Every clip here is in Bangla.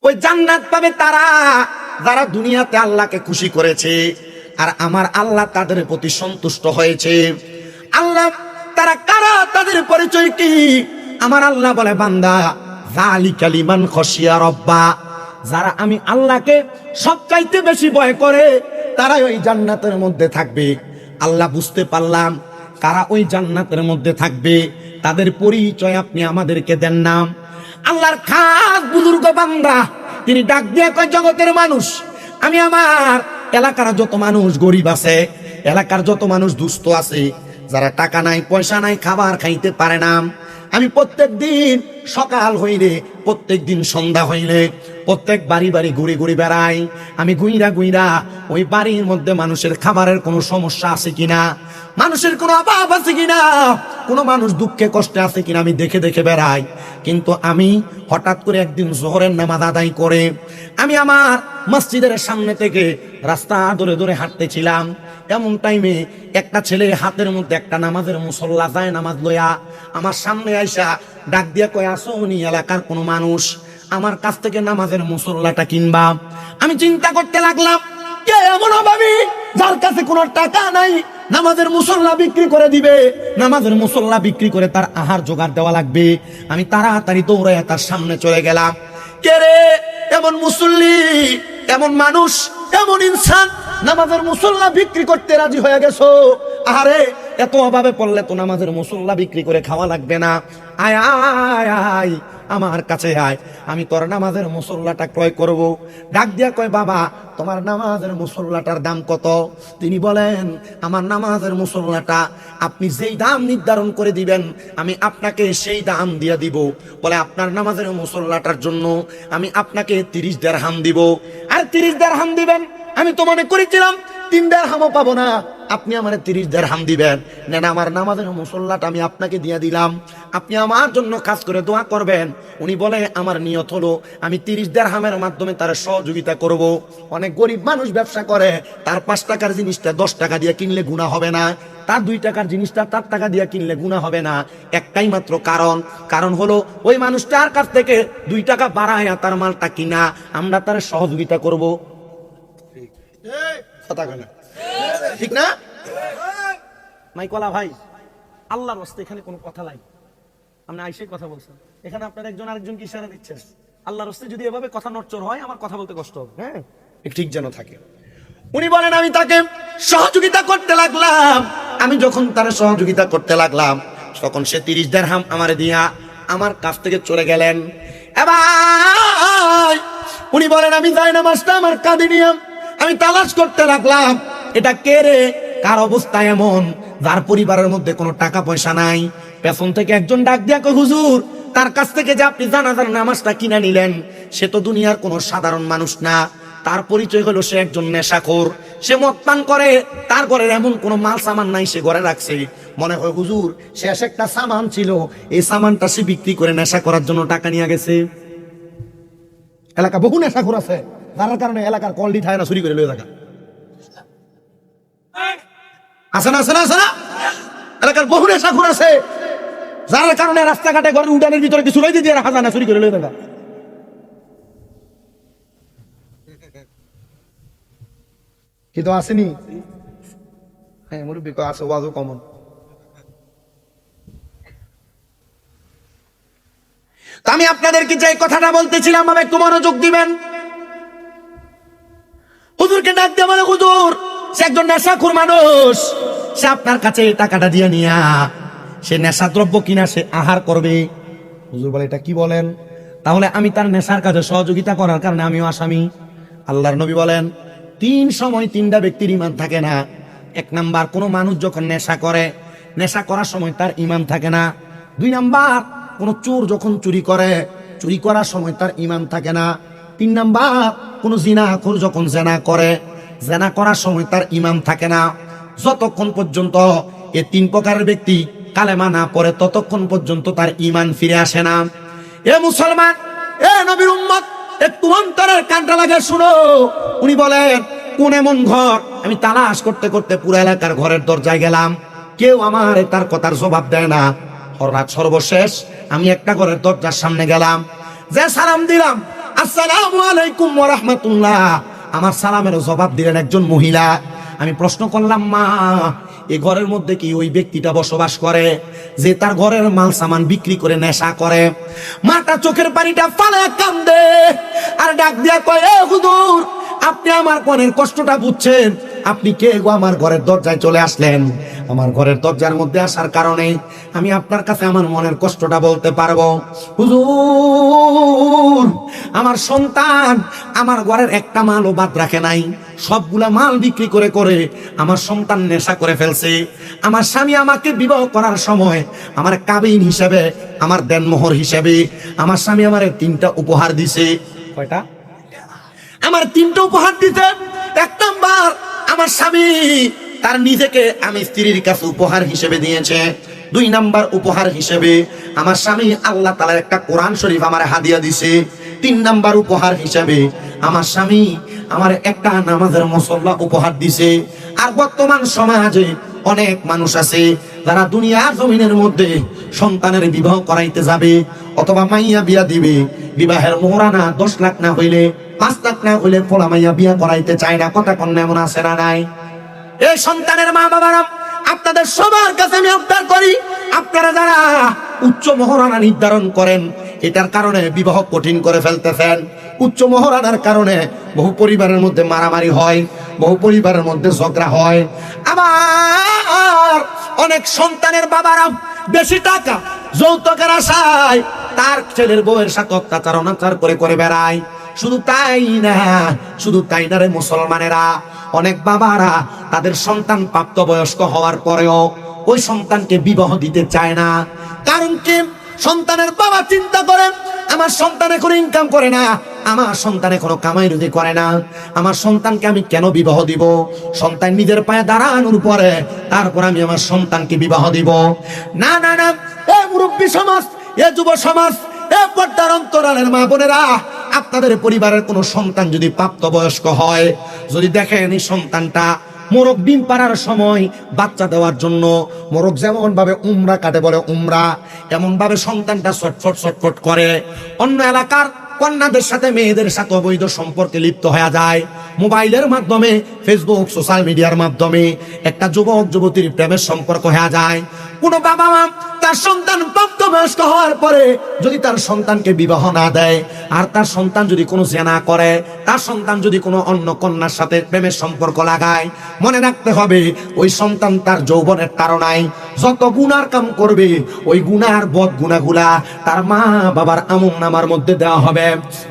ওই জান্নাত পাবে তারা যারা দুনিয়াতে আল্লাহকে খুশি করেছে, আর আমার আল্লাহ তাদের প্রতি সন্তুষ্ট হয়েছে। আল্লাহ তারা কারা, তাদের পরিচয় কি? আমার আল্লাহ বলে, বান্দা যালিকা লিমান খাশিয়া রাব্বা, যারা আমি আল্লাহকে সবচাইতে বেশি ভয় করে তারাই ওই জান্নাতের মধ্যে থাকবে। আল্লাহ বুঝতে পারলাম কারা ওই জান্নাতের মধ্যে থাকবে, তাদের পরিচয় আপনি আমাদেরকে দেন না। আল্লাহর খাস বুজুর্গ বান্দা তিনি ডাক দিয়ে কয়, জগতের মানুষ, আমি আমার এলাকার যত মানুষ গরিব আছে, এলাকার যত মানুষ দুস্থ আছে, যারা টাকা নাই পয়সা নাই খাবার খাইতে পারে না, আমি প্রত্যেক দিন সকাল হইলে, প্রত্যেক দিন সন্ধ্যা হইলে প্রত্যেক বাড়ি বাড়ি ঘুরে ঘুরে বেড়াই। আমি গুইরা গুইরা ওই বাড়ির মধ্যে মানুষের খাবারের কোনো সমস্যা আছে কিনা, মানুষের কোনো অভাব আছে কিনা, কোনো মানুষ দুঃখে কষ্টে আছে কিনা আমি দেখে দেখে বেড়াই। কিন্তু আমি হঠাৎ করে একদিন জোহরের নামাজ আদায় করে আমি আমার মসজিদের সামনে থেকে রাস্তা ধরে ধরে হাঁটতেছিলাম। এমন টাইমে একটা ছেলে হাতের মধ্যে একটা নামাজের মুসল্লা যায় নামাজ লইয়া আমার সামনে আইসা ডাক দিয়া কয়, আসো উনি এলাকার কোনো মানুষ, আমার কাছ থেকে নামাজের মুসল্লাটা কিনবা। আমি চিন্তা করতে লাগলাম, কে এমন অভাবী যার কাছে কোনো টাকা নাই নামাজের মুসল্লা বিক্রি করে দিবে, নামাজের মুসল্লা বিক্রি করে তার আহার জোগাড় দেওয়া লাগবে। আমি তাড়াতাড়ি দৌড়াইয়া তার সামনে চলে গেলাম। কে রে এমন মুসল্লি, এমন মানুষ, এমন ইনসান নামাজের মুসল্লা বিক্রি করতে রাজি হয়ে গেছো? আরে এত অভাবে পড়লে তো নামাজের মুসল্লা বিক্রি করে খাওয়া লাগবে না, আয় আয় আয় আমার কাছে আয়, আমি তোর নামাজের মুসল্লাটা ক্রয় করব। ডাক দিয়া কয়, বাবা তোমার নামাজের মুসল্লাটার দাম কত? তিনি বলেন, আমার নামাজের মুসল্লাটা আপনি যেই দাম নির্ধারণ করে দিবেন আমি আপনাকে সেই দাম দিয়ে দিব। বলে, আপনার নামাজের মুসল্লাটার জন্য আমি আপনাকে 30 দিরহাম দিব। আর 30 দিরহাম দিবেন? আমি তো মনে করেছিলাম 3 দিরহামও পাবো না, আপনি আমার 30 দিরহাম দিবেন। না, আমার নামাজের মুসল্লাটা আমি আপনাকে দিয়ে দিলাম, আপনি আমার জন্য কাজ করে দোয়া করবেন। উনি বলে, আমার নিয়ত হলো আমি 30 দিরহামের মাধ্যমে তার সহযোগিতা করব। অনেক গরিব মানুষ ব্যবসা করে, তার 5 টাকার জিনিসটা 10 টাকা দিয়ে কিনলে গুনাহ হবে না, তার 2 টাকার জিনিসটা 4 টাকা দিয়ে কিনলে গুনাহ হবে না। একটাই মাত্র কারণ হলো ওই মানুষটার কাছ থেকে 2 টাকা বাড়ায়া তার মালটা কিনা, আমরা তার সহযোগিতা করব। ঠিক না মাইকলা ভাই? আল্লাহর রাস্তায় এখানে কোনো কথা নাই, আপনি আইসে কথা বলছেন, এখানে আপনার একজন আরেকজনকে ইশারা দিচ্ছেন। আল্লাহর রাস্তায় যদি এভাবে কথা নড়চড় হয় আমার কথা বলতে কষ্ট হবে। হ্যাঁ, ঠিক যেন থাকে। উনি বলেন, আমি তাকে সহযোগিতা করতে লাগলাম। আমি যখন তার সহযোগিতা করতে লাগলাম তখন সে 30 দিরহাম আমারে দিয়া আমার কাছ থেকে চলে গেলেন। এবার উনি বলেন, আমি যাই নামাজটা আমার কাঁধে নিয়ে আমি তালাশ করতে লাগলাম, এটা কে রে, কার অবস্থা এমন যার পরিবারের মধ্যে কোনো টাকা পয়সা নাই। পেছন থেকে একজন ডাক দিয়া কয়, হুজুর তার কাছ থেকে যে আপনি জানাজার নামাজটা কিনে নিলেন সে তো দুনিয়ার কোনো সাধারণ মানুষ না, তার পরিচয় হলো সে একজন নেশাখোর, সে মদ পান করে, তার ঘরের এমন কোনো মাল সামান নাই সে ঘরে রাখছে। মনে হয় হুজুর শেষ একটা সামান ছিল, এই সামানটা সে বিক্রি করে নেশা করার জন্য টাকা নিয়ে গেছে। এলাকা বহু নেশাখোর আছে, যার কারণে এলাকার কলডি থায় না চুরি করে লয়ে থাকা আছে না, আছে না, আছে না? এলাকার বহু নেশাখোর আছে, যার কারণে রাস্তাঘাটে ঘরের উঠানের ভিতরে কিছু রয়ে দিয়ে রাখা যায় না, চুরি করে লয়ে থাকা। কিন্তু আসেনি, হ্যাঁ মুরব্বী আছে, ওয়াজও কমন। আমি আপনাদেরকে যে কথাটা বলতেছিলাম আমি একটু মনোযোগ দিবেন। হুজুরকে ডাক দিয়ে বলে, হুজুর সে একজন নেশাখোর মানুষ, সে আপনার কাছে এই টাকাটা দিয়ে নিয়া সে নেশা দ্রব্য কিনা সে আহার করবে। হুজুর বলে, এটা কি বলেন? তাহলে আমি তার নেশার কাজে সহযোগিতা করার কারণে আমিও আসামি। আল্লাহর নবী বলেন, 3 সময় 3টা ব্যক্তির ঈমান থাকে না। 1 নাম্বার, কোনো মানুষ যখন নেশা করে, নেশা করার সময় তার ঈমান থাকে না। 2 নাম্বার, কোন চোর যখন চুরি করে, চুরি করার সময় তার ঈমান থাকে না। 3 নাম্বার, কোন জিনাখোর যখন জিনা করে, জিনা করার সময় তার ঈমান থাকে না। যতক্ষণ পর্যন্ত এই 3 প্রকারের ব্যক্তি কালেমা না পড়ে ততক্ষণ পর্যন্ত তার ঈমান ফিরে আসে না। এ মুসলমান, এ নবীর উম্মত, একটু অন্তরের কানটা লাগে শুনো। উনি বলেন, কোন এমন ঘর? আমি তালাশ করতে করতে পুরো এলাকার ঘরের দরজায় গেলাম, কেউ আমার তার কথার জবাব দেয় না। হঠাৎ সর্বশেষ আমি একটা ঘরের দরজার সামনে গেলাম, যে সালাম দিলাম, আসসালামু আলাইকুম ওয়া রাহমাতুল্লাহ। আমার সালামের জবাব দিলেন একজন মহিলা। আমি প্রশ্ন করলাম, মা এই ঘরের মধ্যে কি ওই ব্যক্তিটা বসবাস করে যে তার ঘরের মাল সামান বিক্রি করে নেশা করে? মাটা চোখের পানিটা ফালা কান্দে আর ডাক দিয়া কয়, এ হুজুর, আপনি আমার মনের কষ্টটা বুঝছেন। আপনি কে গো আমার ঘরের দরজায় চলে আসলেন? আমার ঘরের দরজার মধ্যে আসার কারণে আমি আপনার কাছে আমার মনের কষ্টটা বলতে পারবো। হুজুর, আমার সন্তান আমার ঘরের একটা মালও বাদ রাখে নাই, সবগুলা মাল বিক্রি করে করে আমার সন্তান নেশা করে ফেলছে। আমার স্বামী আমাকে বিবাহ করার সময় আমার কাবিন হিসেবে, আমার দেনমোহর হিসেবে আমার স্বামী আমার 3টা উপহার দিছে। কয়টা? আমার 3টা উপহার দিতে। 1 নাম্বার, আমার স্বামী তার নিজেকে আমি স্ত্রীর কাছে উপহার হিসেবে দিয়েছে। 2 নাম্বার উপহার হিসেবে আমার স্বামী আল্লাহ তাআলার একটা কোরআন শরীফ আমার হাদিয়া দিছে। 3 নাম্বার উপহার হিসেবে আমার স্বামী আমার একটা নামাজের মুসল্লা উপহার দিছে। আর বর্তমান সমাজে অনেক মানুষ আছে যারা দুনিয়ার জমিনের মধ্যে সন্তানের বিবাহ করাইতে যাবে অথবা মাইয়া বিয়া দিবে, বিবাহের মোহরানা 10 লাখ না হইলে, 5 লাখ না হইলে পোলা মাইয়া বিয়া করাইতে চায় না। কথা কোন এমন আছে না নাই? এই সন্তানের মা বাবারা, আপনাদের সবার কাছে আমি আবদার করি, আপনারা যারা উচ্চ মোহরানা নির্ধারণ করেন, এটার কারণে বিবাহ কঠিন করে ফেলতেছেন। উচ্চ মোহরানার কারণে বহু পরিবারের মধ্যে মারামারি হয়, বহু পরিবারের মধ্যে ঝগড়া হয়। আবার অনেক সন্তানের বাবারা বেশি টাকা যৌতুকের আশায় তার ছেলের বউয়ের সাথে অত্যাচার অনাচার করে করে বেড়ায়। শুধু তাই না রে মুসলমানেরা, অনেক বাবারা তাদের সন্তান প্রাপ্তবয়স্ক হওয়ার পরেও ওই সন্তানকে বিবাহ দিতে চায় না। কারণ কি? সন্তানের বাবা চিন্তা করে, আমার সন্তান এখন ইনকাম করে না, আমার সন্তান এখনো কামাই রুজি করে না, আমার সন্তানকে আমি কেন বিবাহ দিব? সন্তান নিজের পায়ে দাঁড়ানোর পরে তারপর আমি আমার সন্তানকে বিবাহ দিব। না না না, এ মুরব্বী সমাজ, এ যুব সমাজ, এ পর্দার অন্তরালের মা বোনেরা, আপনাদের পরিবারের কোনো সন্তান যদি প্রাপ্তবয়স্ক হয়, যদি দেখেন এই সন্তানটা মোরগ ডিম পাড়ার সময় বাচ্চা দেওয়ার জন্য মোরগ যেমন ভাবে উমরা কাটে বলে উমরা, এমন ভাবে সন্তানটা ছটফট করে, অন্য এলাকার কন্যাদের সাথে মেয়েদের সাথে অবৈধ সম্পর্কে লিপ্ত হয়ে যায়, মোবাইলের মাধ্যমে, ফেসবুক, সোশ্যাল মিডিয়ার মাধ্যমে একটা যুবক যুবতীর প্রেমের সম্পর্ক হয়ে যায়। কোনো বাবা মা তার সন্তান প্রাপ্তবয়স্ক হওয়ার পরে যদি তার সন্তানকে বিবাহ না দেয়, আর তার সন্তান যদি কোনো জেনা করে, তার সন্তান যদি কোনো অন্য কন্যার সাথে প্রেমের সম্পর্ক লাগায়, মনে রাখতে হবে ওই সন্তান তার যৌবনের তাড়নায় যত গুনার কাম করবে, ওই গুনার বদ গুনাগুলা তার মা বাবার আমলনামার মধ্যে দেওয়া হবে।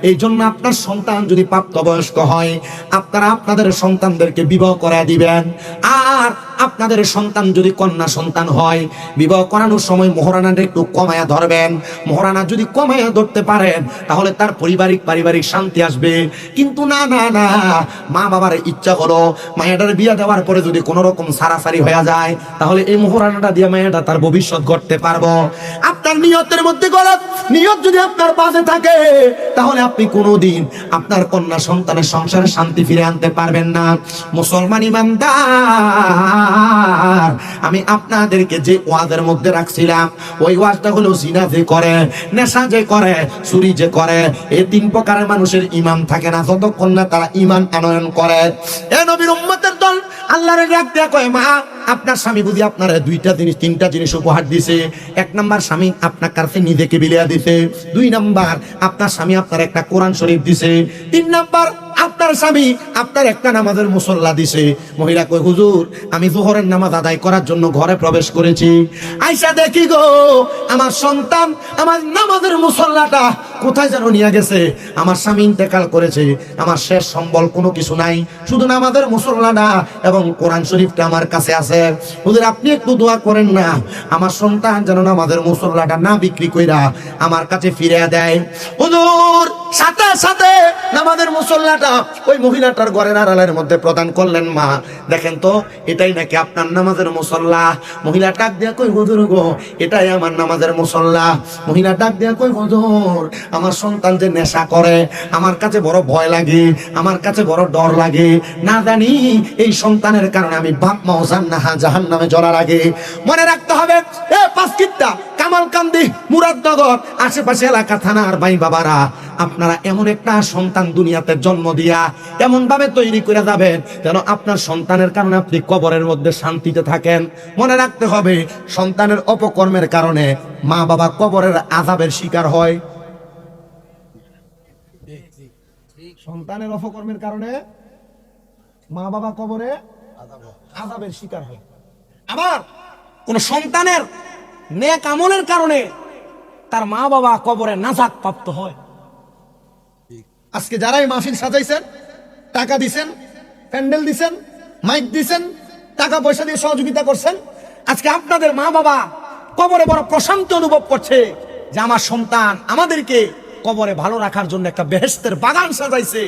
এই জন্য আপনার সন্তান যদি প্রাপ্তবয়স্ক হয়, আপনারা আপনাদের সন্তানদেরকে বিবাহ করা দিবেন। আর আপনাদের সন্তান যদি কন্যা সন্তান হয়, বিবাহ করানোর সময় মোহরানাটা একটু কমায়া ধরবেন। মোহরানা যদি কমায়া ধরতে পারেন তাহলে তার পারিবারিক শান্তি আসবে। কিন্তু না না না, মা বাবার ইচ্ছা হলো মায়াটার বিয়ে দেওয়ার পরে যদি কোনো রকম সারাসারি হয়ে যায়, তাহলে এই মোহরানাটা দিয়ে মায়াটা তার ভবিষ্যৎ গড়তে পারবো। আপনার নিয়তের মধ্যে গলত নিয়ত যদি আপনার পাশে থাকে, তাহলে আপনি কোনোদিন আপনার কন্যা সন্তানের সংসারে শান্তি ফিরে আনতে পারবেন না। মুসলমান ইমানদার, আমি আপনাদেরকে যে ওয়াজের মধ্যে রাখছিলাম, ওই ওয়াজটা হলো জিনা যে করে, নেশা যে করে, চুরি যে করে, এই 3 প্রকারের মানুষের ঈমান থাকে না যতক্ষণ না তারা ঈমান আনয়ন করে। এ নবীর উম্মতের দল, আল্লাহর ডাক দেয়া কয়, মা আপনার স্বামী বুঝি আপনার 3টা জিনিস উপহার দিছে। 1 নাম্বার, স্বামী আপনার কাছে নিজেকে বিলিয়া দিছে। 2 নাম্বার, আপনার স্বামী আপনার একটা কোরআন শরীফ দিছে। 3 নাম্বার, আপনার স্বামী আপনার একটা নামাজের মুসল্লা দিছে। মহিলা কই, হুজুর আমি যোহরের নামাজ আদায় করার জন্য ঘরে প্রবেশ করেছি, আইসা দেখি গো আমার সন্তান আমার নামাজের মুসল্লাটা কোথায় যেন নিয়ে গেছে। আমার স্বামী ইন্তেকাল করেছে, আমার শেষ সম্বল কোনো কিছু নাই, শুধু নামাজের মুসল্লাটা এবং কোরআন শরীফটা আমার কাছে আছে। হুজুর আপনি একটু দোয়া করেন না, আমার সন্তান যেন নামাজের মুসল্লাটা না বিক্রি কইরা আমার কাছে ফিরে দেয়। হুজুর সাথে সাথে নামাজের মুসল্লাটা ওই মহিলাটার ঘরের আড়ালের মধ্যে প্রদান করলেন। মা দেখেন তো, এটাই নাকি আপনার নামাজের মুসল্লা? মহিলা ডাক দিয়া কই, হুজুর গো এটাই আমার নামাজের মুসল্লা। মহিলা ডাক দিয়া কই, হুজুর আমার সন্তান যে নেশা করে, আমার কাছে বড় ভয় লাগে, আমার কাছে বড় ডর লাগে, না জানি এই সন্তানের কারণে আমি বাপ মাও জান্নাহার জাহান্নামে জ্বলার আগে। মনে রাখতে হবে, এ 5 কিত্তা কামালকান্দি, মুরাদনগর, আশেপাশে এলাকা থানার ভাই বাবারা, আপনারা এমন একটা সন্তান দুনিয়াতে জন্ম দিয়া এমন ভাবে তৈরি করে যাবেন যেন আপনার সন্তানের কারণে আপনি কবরের মধ্যে শান্তিতে থাকেন। মনে রাখতে হবে, সন্তানের অপকর্মের কারণে মা বাবা কবরের আযাবের শিকার হয়। সন্তানের অপকর্মের কারণে মা বাবা কবরে আযাবের শিকার হয়। আবার কোন সন্তানের নেক আমলের কারণে তার মা বাবা কবরে নাজাত প্রাপ্ত হয়। আজকে যারাই মাহফিল সাজাইছেন, টাকা দিছেন, প্যান্ডেল দিছেন, মাইক দিছেন, টাকা পয়সা দিয়ে সহযোগিতা করছেন, আজকে আপনাদের মা বাবা কবরে বড় প্রশান্তি অনুভব করছে যে আমার সন্তান আমাদেরকে কবরে ভালো রাখার জন্য একটা বেহেশতের বাগান সাজাইছে।